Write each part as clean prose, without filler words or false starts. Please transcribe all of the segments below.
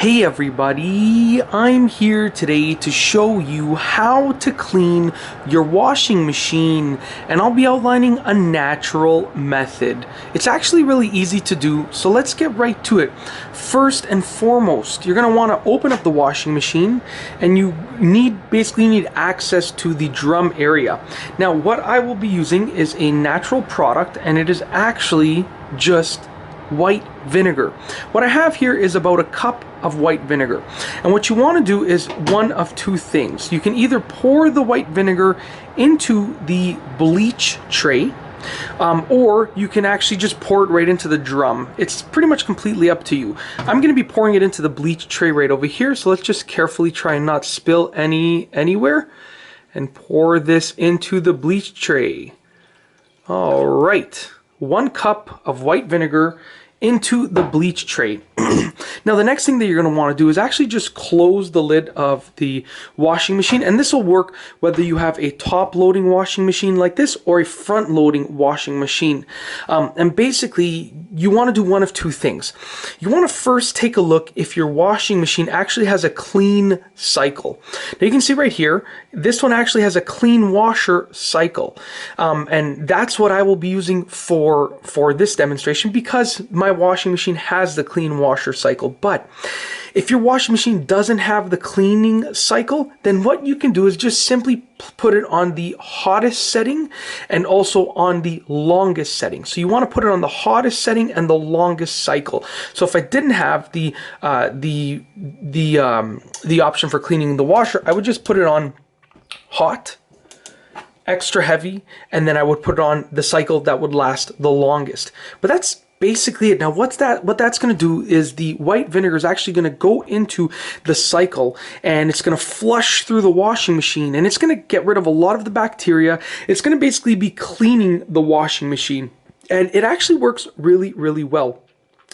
Hey everybody, I'm here today to show you how to clean your washing machine, and I'll be outlining a natural method. It's actually really easy to do, so let's get right to it. First and foremost, you're going to want to open up the washing machine, and you basically need access to the drum area. Now what I will be using is a natural product, and it is actually just white vinegar. What I have here is about a cup of white vinegar, and what you want to do is one of two things. You can either pour the white vinegar into the bleach tray, or you can actually just pour it right into the drum. It's pretty much completely up to you. I'm going to be pouring it into the bleach tray right over here, so let's just carefully try and not spill anywhere and pour this into the bleach tray. All right, 1 cup of white vinegar into the bleach tray. Now the next thing that you're going to want to do is actually just close the lid of the washing machine, and this will work whether you have a top loading washing machine like this or a front loading washing machine. And basically you want to do one of two things. You want to first take a look if your washing machine actually has a clean cycle. Now you can see right here, this one actually has a clean washer cycle, and that's what I will be using for this demonstration, because my washing machine has the clean washer cycle. But if your washing machine doesn't have the cleaning cycle, then what you can do is just simply put it on the hottest setting and also on the longest setting. So you want to put it on the hottest setting and the longest cycle. So if I didn't have the option for cleaning the washer, I would just put it on hot, extra heavy, and then I would put it on the cycle that would last the longest. But that's basically it. Now what that's going to do is the white vinegar is actually going to go into the cycle, and it's going to flush through the washing machine, and it's going to get rid of a lot of the bacteria. It's going to basically be cleaning the washing machine, and it actually works really, really well.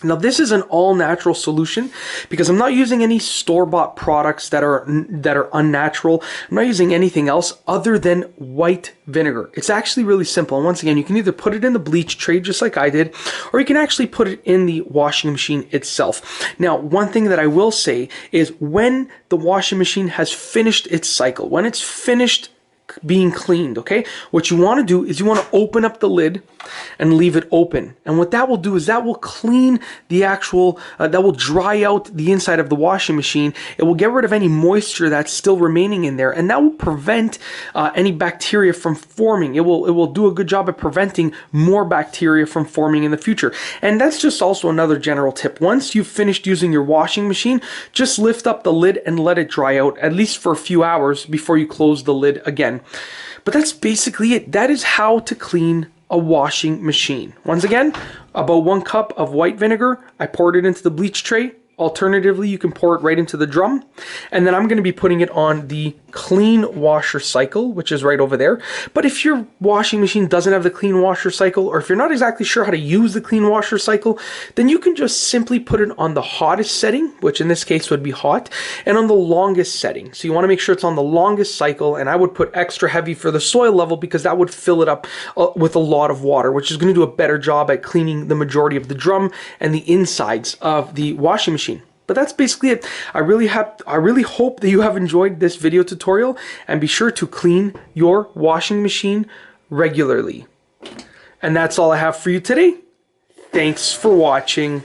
Now this is an all-natural solution because I'm not using any store-bought products that are unnatural. I'm not using anything else other than white vinegar. It's actually really simple. And once again, you can either put it in the bleach tray just like I did, or you can actually put it in the washing machine itself. Now, one thing that I will say is when the washing machine has finished its cycle, when it's finished being cleaned, okay, what you want to do is you want to open up the lid and leave it open, and what that will do is that will clean the actual that will dry out the inside of the washing machine. It will get rid of any moisture that's still remaining in there, and that will prevent any bacteria from forming. It will do a good job at preventing more bacteria from forming in the future. And that's just also another general tip. Once you've finished using your washing machine, just lift up the lid and let it dry out, at least for a few hours before you close the lid again. But that's basically it. That is how to clean a washing machine. Once again, about 1 cup of white vinegar. I poured it into the bleach tray. Alternatively, you can pour it right into the drum. And then I'm going to be putting it on the clean washer cycle, which is right over there. But if your washing machine doesn't have the clean washer cycle, or if you're not exactly sure how to use the clean washer cycle, then you can just simply put it on the hottest setting, which in this case would be hot, and on the longest setting. So you want to make sure it's on the longest cycle, and I would put extra heavy for the soil level because that would fill it up with a lot of water, which is going to do a better job at cleaning the majority of the drum and the insides of the washing machine. But that's basically it. I really hope that you have enjoyed this video tutorial, and be sure to clean your washing machine regularly. And that's all I have for you today. Thanks for watching.